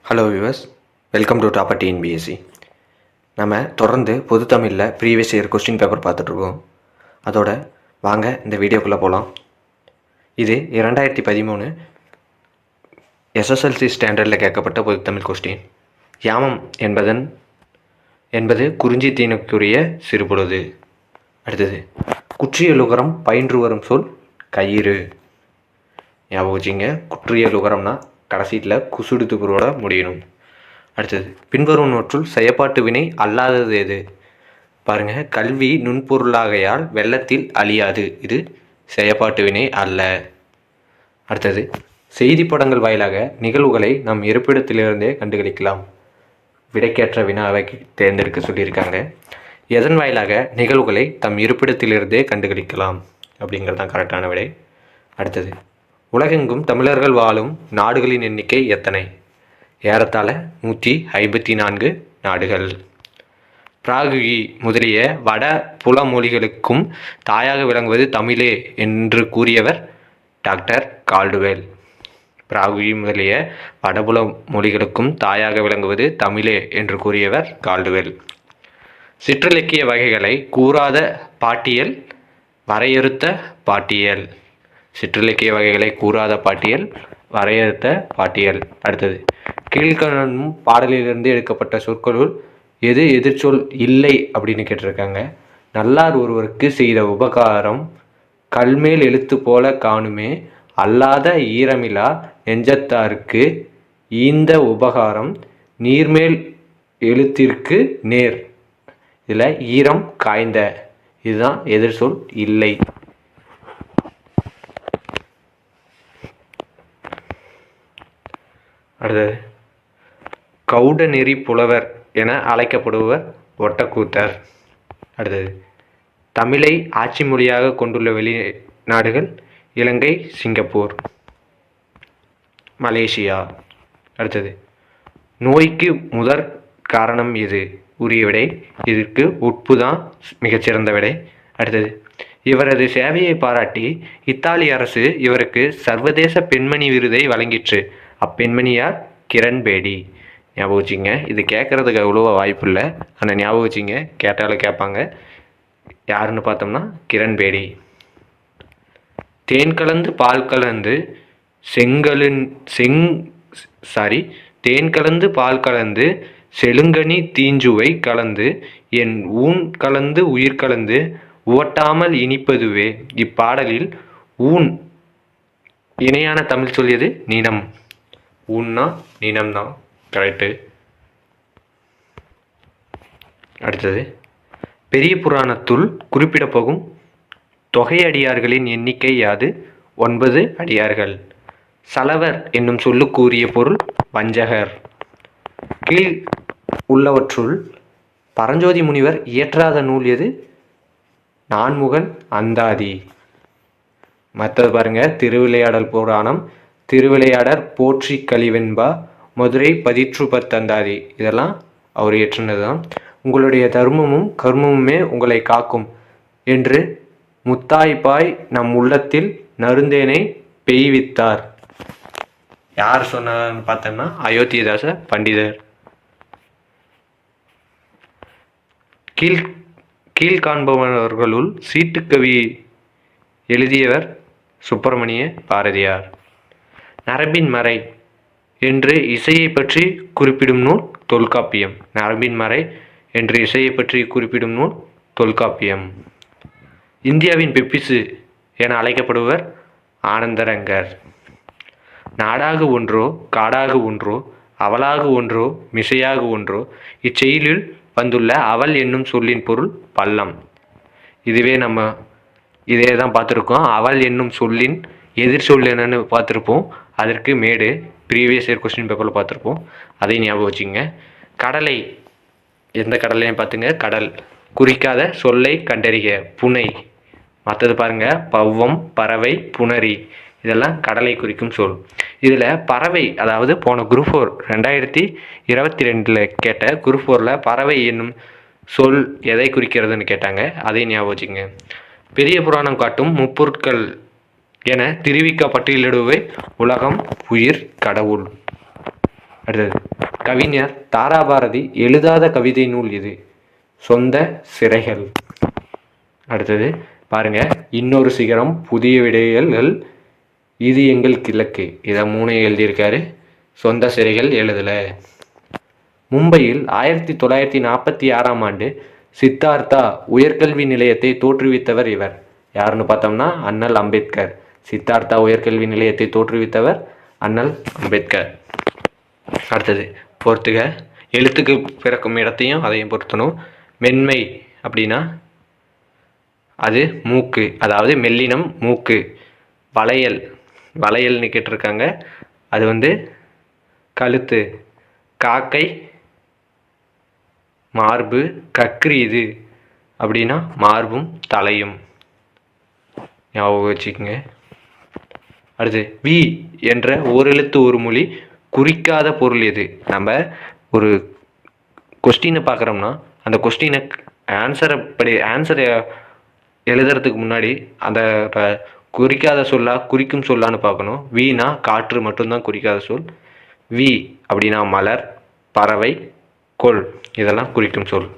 Hello viewers, welcome to topper TNPSC. நம்ம தொடர்ந்து பொது தமிழில் ப்ரீவியஸ் இயர் கொஸ்டின் பேப்பர் பார்த்துட்ருக்கோம். அதோட வாங்க இந்த வீடியோக்குள்ளே போகலாம். இது 2013 எஸ்எஸ்எல்சி ஸ்டாண்டர்டில் கேட்கப்பட்ட பொது தமிழ் கொஸ்டின். யாமம் என்பது குறிஞ்சி தீனுக்குரிய சிறுபொழுது. அடுத்தது, குற்றியலுகரம் பயின்று வரும் சொல் கயிறு. ஞாபகம் வச்சுங்க, குற்றியலுகரம்னா கடைசியில் குசுடுத்துக்குறோட முடியணும். அடுத்தது, பின்வரும் நோற்றுள் செயப்பாட்டு வினை அல்லாதது எது? பாருங்கள், கல்வி நுண்பொருளாகையால் வெள்ளத்தில் அழியாது. இது செயப்பாட்டு வினை அல்ல. அடுத்தது, செய்தி படங்கள் வாயிலாக நிகழ்வுகளை நம் இருப்பிடத்திலிருந்தே கண்டுகளிக்கலாம். விடைக்கேற்ற வினாவை தேர்ந்தெடுக்க சொல்லியிருக்காங்க. எதன் வாயிலாக நிகழ்வுகளை தம் இருப்பிடத்திலிருந்தே கண்டுகளிக்கலாம் அப்படிங்கிறது தான் கரெக்டான விடை. அடுத்தது, உலகெங்கும் தமிழர்கள் வாழும் நாடுகளின் எண்ணிக்கை எத்தனை? ஏறத்தாழ 154 நாடுகள். பிராகுயி முதலிய வட புல மொழிகளுக்கும் தாயாக விளங்குவது தமிழே என்று கூறியவர் டாக்டர் கால்டுவெல். பிராகுயி முதலிய வடபுல மொழிகளுக்கும் தாயாக விளங்குவது தமிழே என்று கூறியவர் கால்டுவெல். சிற்றிலக்கிய வகைகளை கூறாத பாட்டியல் வரையறுத்த பாட்டியல். சிற்றிலக்கிய வகைகளை கூறாத பாட்டியல் வரையறுத்த பாட்டியல். அடுத்தது, கீழ்காணும் பாடலிலிருந்து எடுக்கப்பட்ட சொற்களுள் எது எதிர்ச்சொல் இல்லை அப்படின்னு கேட்டிருக்காங்க. நல்லார் ஒருவருக்கு செய்த உபகாரம் கல்மேல் எழுத்து போல காணுமே, அல்லாத ஈரமிலா நெஞ்சத்தாருக்கு ஈந்த உபகாரம் நீர்மேல் எழுத்திற்கு நேர். இதில் ஈரம் காய்ந்த, இதுதான் எதிர்ச்சொல் இல்லை. அடுத்தது, கௌட நெறி புலவர் என அழைக்கப்படுபவர் ஒட்டக்கூத்தர். அடுத்தது, தமிழை ஆட்சி மொழியாக கொண்டுள்ள வெளிநாடுகள் இலங்கை, சிங்கப்பூர், மலேசியா. அடுத்தது, நோய்க்கு முதற் காரணம் எது? உரிய விடை. இதற்கு உட்பு தான் மிகச்சிறந்த விடை. அடுத்தது, இவரது சேவையை பாராட்டி இத்தாலி அரசு இவருக்கு சர்வதேச பெண்மணி விருதை வழங்கிற்று. அப்பெண்மணி யார்? கிரண் பேடி. ஞாபகம் வச்சுங்க, இது கேட்குறதுக்கு அவ்வளோவா வாய்ப்பு இல்லை, ஆனால் ஞாபகம் வச்சுங்க, கேட்டாலும் கேட்பாங்க. யாருன்னு பார்த்தோம்னா கிரண் பேடி. தேன் கலந்து பால் கலந்து தேன் கலந்து பால் கலந்து செழுங்கனி தீஞ்சுவை கலந்து என் ஊன் கலந்து உயிர் கலந்து உவட்டாமல் இனிப்பதுவே. இப்பாடலில் ஊன் இணையான தமிழ் சொல்லியது நினம். ஊன்னா நினம் தான் கரெக்டு. அடுத்தது, பெரிய புராணத்துள் குறிப்பிடப்போகும் தொகை அடியார்களின் எண்ணிக்கை யாது? 9 அடியார்கள். சலவர் என்னும் சொல்லுக்கூறிய பொருள் வஞ்சகர். கீழ் உள்ளவற்றுள் பரஞ்சோதி முனிவர் இயற்றாத நூல் எது? நான்முகன் அந்தாதி. மற்றது பாருங்க, திருவிளையாடல் புராணம், திருவிளையாடற் போற்றி கலிவெண்பா, மதுரை பதிற்று பத்தந்தாதி, இதெல்லாம் அவர் இயற்றினது தான். உங்களுடைய தர்மமும் கர்மமுமே உங்களை காக்கும் என்று முத்தாய்ப்பாய் நம் உள்ளத்தில் நறுந்தேனை பெய்வித்தார். யார் சொன்னான்னு பார்த்தோம்னா அயோத்திதாச பண்டிதர். கீழ்காண்பவர்களுள் சீட்டுக்கவி எழுதியவர் சுப்பிரமணிய பாரதியார். நரம்பின் மறை என்று இசையை பற்றி குறிப்பிடும் நூல் தொல்காப்பியம். நரம்பின் மறை என்று இசையை பற்றி குறிப்பிடும் நூல் தொல்காப்பியம். இந்தியாவின் பெப்பிசு என அழைக்கப்படுவர் ஆனந்தரங்கர். நாடாக ஒன்றோ காடாக ஒன்றோ அவளாக ஒன்றோ மிசையாக ஒன்றோ இச்செயலில் வந்துள்ள அவள் என்னும் சொல்லின் பொருள் பள்ளம். இதே தான் பார்த்துருக்கோம். அவள் என்னும் சொல்லின் எதிர்ச்சொல் என்னன்னு பார்த்துருப்போம். அதற்கு மேடு ப்ரீவியஸ் இயர் கொஸ்டின் பேப்பரில் பார்த்துருப்போம். அதையும் ஞாபகம் வச்சுங்க. கடலை, எந்த கடலையும் பார்த்துங்க. கடல் குறிக்காத சொல்லை கண்டறிக. புனை. மற்றது பாருங்கள், பவ்வம், பறவை, புணரி, இதெல்லாம் கடலை குறிக்கும் சொல். இதில் பறவை, அதாவது போன குரூப் 4 2022 கேட்ட குரூப் 4ல் பறவை என்னும் சொல் எதை குறிக்கிறதுன்னு கேட்டாங்க. அதையும் ஞாபகம் வச்சுங்க. பெரிய புராணம் காட்டும் முப்பொருட்கள் என திருவிக்க பட்டியலிடுவை உலகம், உயிர், கடவுள். அடுத்தது, கவிஞர் தாராபாரதி எழுதாத கவிதை நூல் இது? சொந்த சிறைகள். அடுத்தது பாருங்க, இன்னொரு சிகரம், புதிய விடைகள், இது எங்கள் கிழக்கு. இதை 3 எழுதியிருக்காரு. சொந்த சிறைகள் எழுதலை. மும்பையில் 1946ஆம் ஆண்டு சித்தார்த்தா உயர்கல்வி நிலையத்தை தோற்றுவித்தவர் இவர். யாருன்னு பார்த்தோம்னா அண்ணல் அம்பேத்கர். சித்தார்த்தா உயர்கல்வி நிலையத்தை தோற்றுவித்தவர் அண்ணல் அம்பேத்கர். அடுத்தது பொறுத்துக, எழுத்துக்கு பிறக்கும் இடத்தையும் அதையும் பொருத்தணும். மென்மை அப்படின்னா அது மூக்கு, அதாவது மெல்லினம் மூக்கு. வளையல், வளையல்னு கேட்டிருக்காங்க, அது கழுத்து. காக்கை மார்பு. கக்ரீது அப்படின்னா மார்பும் தலையும். ஞாபகம் வச்சுக்கோங்க. அடுத்து, வி என்ற ஓரெழுத்து ஒரு மொழி குறிக்காத பொருள் எது? நம்ம ஒரு கொஸ்டினை பார்க்குறோம்னா அந்த கொஸ்டினை ஆன்சரை எழுதுறதுக்கு முன்னாடி அந்த குறிக்காத சொல்லா குறிக்கும் சொல்லான்னு பார்க்கணும். வீணா காற்று மட்டும்தான் குறிக்காத சொல். வி அப்படின்னா மலர், பறவை, கொள், இதெல்லாம் குறிக்கும் சொல்.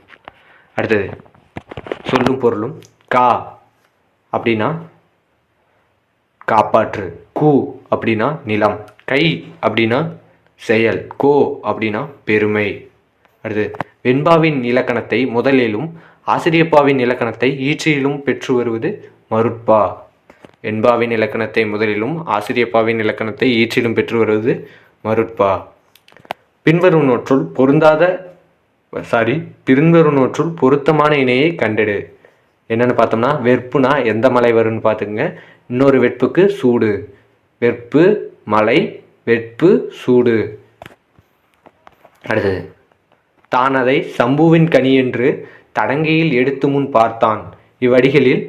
அடுத்தது, சொல்லும் பொருளும். கா அப்படின்னா காப்பாற்று. கு அப்படின்னா நிலம். கை அப்படின்னா செயல். கோ அப்படின்னா பெருமை. அடுத்தது, வெண்பாவின் இலக்கணத்தை முதலிலும் ஆசிரியப்பாவின் இலக்கணத்தை ஈற்றிலும் பெற்று வருவது மருட்பா. வெண்பாவின் இலக்கணத்தை முதலிலும் ஆசிரியப்பாவின் இலக்கணத்தை ஈற்றிலும் பெற்று வருவது மருட்பா. பின்வரும் நோற்றுள் பொருத்தமான இணையை கண்டெடு. என்னன்னு பார்த்தோம்னா, வெற்புனா எந்த மலை வரும்னு பார்த்துக்குங்க. இன்னொரு வெட்புக்கு சூடு. வெற்பு மலை, வெட்பு சூடு. அடுத்தது, தான் அதை சம்புவின் கனி என்று தடங்கையில் எடுத்து முன் பார்த்தான். இவ்வடிகளில்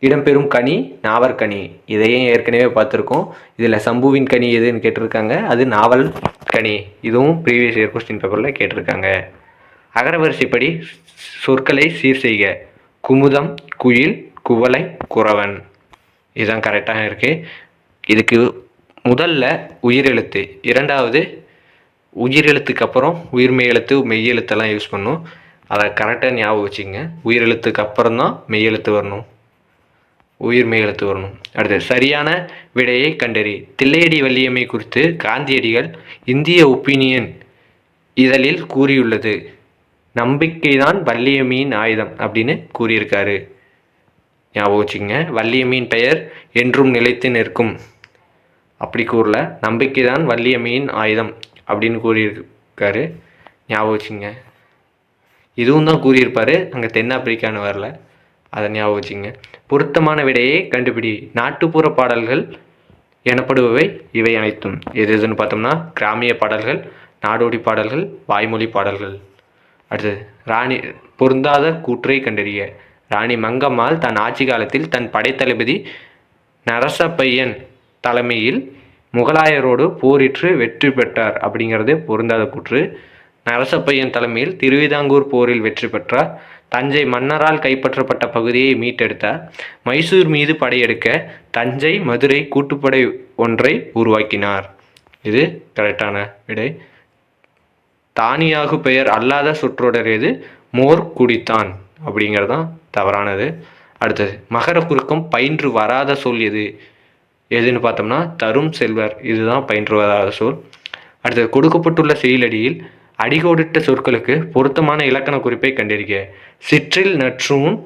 இடம்பெறும் கனி நாவற்கனி. இதையும் ஏற்கனவே பார்த்துருக்கோம். இதில் சம்புவின் கனி எதுன்னு கேட்டிருக்காங்க, அது நாவல் கனி. இதுவும் ப்ரீவியஸ் இயர் கொஸ்டின் பேப்பரில் கேட்டிருக்காங்க. அகரவரிசைப்படி சொற்களை சீர் செய்க. குமுதம், குயில், குவளை, குறவன். இதுதான் கரெக்டாக இருக்குது. இதுக்கு முதல்ல உயிரெழுத்து, இரண்டாவது உயிரெழுத்துக்கு அப்புறம் உயிர்மெய் எழுத்து, மெய்யெழுத்தெல்லாம் யூஸ் பண்ணும். அதை கரெக்டாக ஞாபகம் வச்சுங்க. உயிரெழுத்துக்கு அப்புறம் தான் மெய்யெழுத்து வரணும், உயிர்மெய் எழுத்து வரணும். அடுத்து, சரியான விடையை கண்டறி. தில்லையடி வள்ளியம்மை குறித்து காந்தியடிகள் இந்திய ஒப்பீனியன் இதழில் கூறியுள்ளது. நம்பிக்கைதான் வள்ளியம்மையின் ஆயுதம் அப்படின்னு கூறியிருக்காரு. ஞாபகம் வச்சுங்க. வள்ளியம்மையின் பெயர் என்றும் நிலைத்து நிற்கும் அப்படி கூறல, நம்பிக்கைதான் வள்ளியம்மையின் ஆயுதம் அப்படின்னு கூறியிருக்காரு. ஞாபகம் வச்சுங்க. இதுவும் தான் கூறியிருப்பார், அங்கே தென்னாப்பிரிக்கான்னு வரல, அதை ஞாபகம் வச்சுங்க. பொருத்தமான விடையை கண்டுபிடி. நாட்டுப்புற பாடல்கள் எனப்படுபவை இவை அனைத்தும். எதுன்னு பார்த்தோம்னா, கிராமிய பாடல்கள், நாடோடி பாடல்கள், வாய்மொழி பாடல்கள். அடுத்தது, பொருந்தாத கூற்றை கண்டறிய. ராணி மங்கம்மாள் தன் ஆட்சி காலத்தில் தன் படைத்தளபதி நரசப்பையன் தலைமையில் முகலாயரோடு போரிட்டு வெற்றி பெற்றார் அப்படிங்கிறது பொருந்தாத கூற்று. நரசப்பையன் தலைமையில் திருவிதாங்கூர் போரில் வெற்றி பெற்றார். தஞ்சை மன்னரால் கைப்பற்றப்பட்ட பகுதியை மீட்டெடுத்தார். மைசூர் மீது படையெடுக்க தஞ்சை மதுரை கூட்டுப்படை ஒன்றை உருவாக்கினார். இது கரெக்டான விடை. தானியாகு பெயர் அல்லாத சொற்றொடர் எது? மோர் குடித்தான் அப்படிங்கிறதான் தவறானது. அடுத்தது, மகர குறுக்கம் பயின்று வராத சொல் எது? எதுன்னு பார்த்தோம்னா தரும் செல்வர். இதுதான் பயின்று வராத சொல். அடுத்தது, கொடுக்கப்பட்டுள்ள செயலடியில் அடிகோடிட்ட சொற்களுக்கு பொருத்தமான இலக்கண குறிப்பை கண்டறிக. சிற்றில் நற்றூன்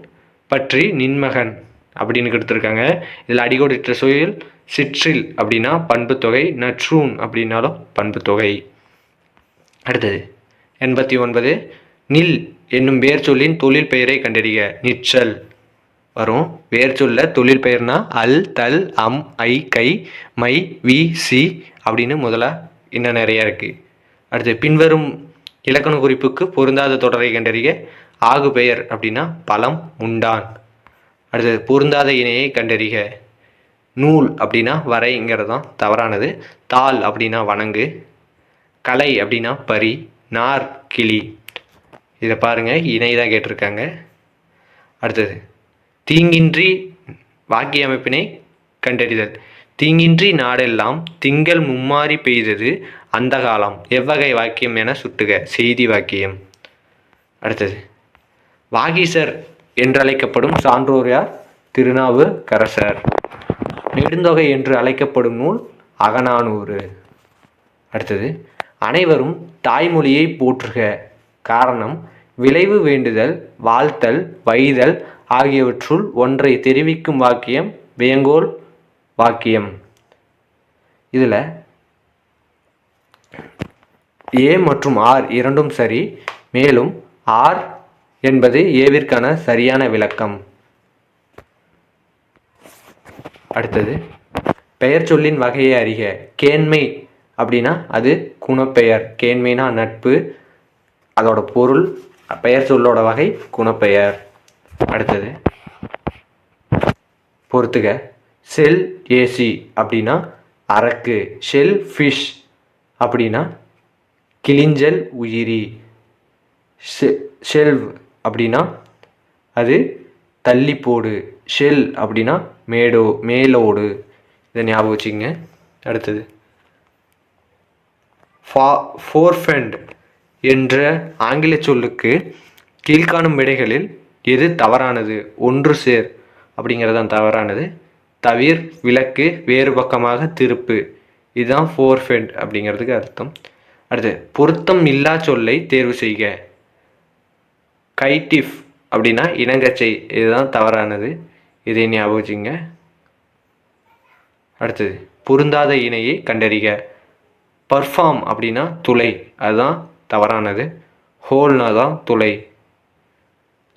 பற்றி நின்மகன் அப்படின்னு கொடுத்துருக்காங்க. இதில் அடிகோடிட்ட சொல் சிற்றில் அப்படின்னா பண்பு தொகை, நற்றூன் அப்படின்னாலும் பண்பு தொகை. அடுத்தது 89, நில் என்னும் வேர் சொல்லின் தொழில் பெயரை கண்டறிக. நிற்றல் வரும். வேர் சொல்ல தொழில் பெயர்னா அல், தல், அம், ஐ, கை, மை, வி, சி அப்படின்னு முதல்ல இன்னும் நிறைய இருக்குது. அடுத்து, பின்வரும் இலக்கண குறிப்புக்கு பொருந்தாத தொடரை கண்டறிக. ஆகு பெயர் அப்படின்னா பழம், உண்டான். அடுத்தது, பொருந்தாத இணையை கண்டறிக. நூல் அப்படின்னா வரைங்கிறதான் தவறானது. தாள் அப்படின்னா வணங்கு. கலை அப்படின்னா பரி. நார் கிளி. இதை பாருங்கள், இணை தான் கேட்டிருக்காங்க. அடுத்தது, தீங்கின்றி வாக்கிய அமைப்பினை கண்டறிதல். தீங்கின்றி நாடெல்லாம் திங்கள் மும்மாறி பெய்தது அந்த காலம் எவ்வகை வாக்கியம் என சுட்டுக. செய்தி வாக்கியம். அடுத்தது வாகீசர் என்றழைக்கப்படும் சான்றோர் யார்? திருநாவுக்கரசர். நெடுந்தொகை என்று அழைக்கப்படும் நூல் அகநானூறு. அடுத்தது அனைவரும் தாய்மொழியை போற்றுக. காரணம் விளைவு வேண்டுதல், வாழ்த்தல், வைதல் ஆகியவற்றுள் ஒன்றை தெரிவிக்கும் வாக்கியம் வேங்கோல் வாக்கியம். இதில் ஏ மற்றும் ஆர் இரண்டும் சரி. மேலும் ஆர் என்பது ஏவிற்கான சரியான விளக்கம். அடுத்தது பெயர் சொல்லின் வகையை அறிக. கேண்மை அப்படின்னா அது குணப்பெயர். கேண்மைனா நட்பு. அதோட பொருள் பெயர் சொல்லோட வகை குணப்பெயர். அடுத்தது பொறுத்துக. செல் ஏசி அப்படின்னா அரக்கு. ஷெல் ஃபிஷ் அப்படின்னா கிளிஞ்சல் உயிரி. ஷெல்வ் அப்படின்னா அது தள்ளிப்போடு. ஷெல் அப்படின்னா மேலோடு. இதை ஞாபகம் வச்சுக்கங்க. அடுத்தது ஃபோர்ஃபெண்ட் என்ற ஆங்கில சொல்லுக்கு கீழ்காணும் விடைகளில் எது தவறானது? ஒன்று சேர் அப்படிங்கிறதான் தவறானது. தவிர், விளக்கு, வேறு பக்கமாக திருப்பு. இதுதான் ஃபோர்ஃபெண்ட் அப்படிங்கிறதுக்கு அர்த்தம். அடுத்து பொருத்தம் இல்லா சொல்லை தேர்வு செய்க. கைட்டிஃப் அப்படின்னா இனங்கச்சை. இதுதான் தவறானது. இதை ஞாபகம் வச்சுங்க. அடுத்தது பொருந்தாத இணையை கண்டறிக. பர்ஃபார்ம் அப்படின்னா துளை. அதுதான் தவறானது. ஹோல்னா தான் துளை.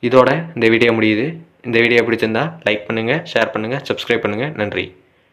இதோட இந்த வீடியோ முடியுது. இந்த வீடியோ பிடிச்சிருந்தா லைக் பண்ணுங்கள், ஷேர் பண்ணுங்கள், சப்ஸ்கிரைப் பண்ணுங்கள். நன்றி.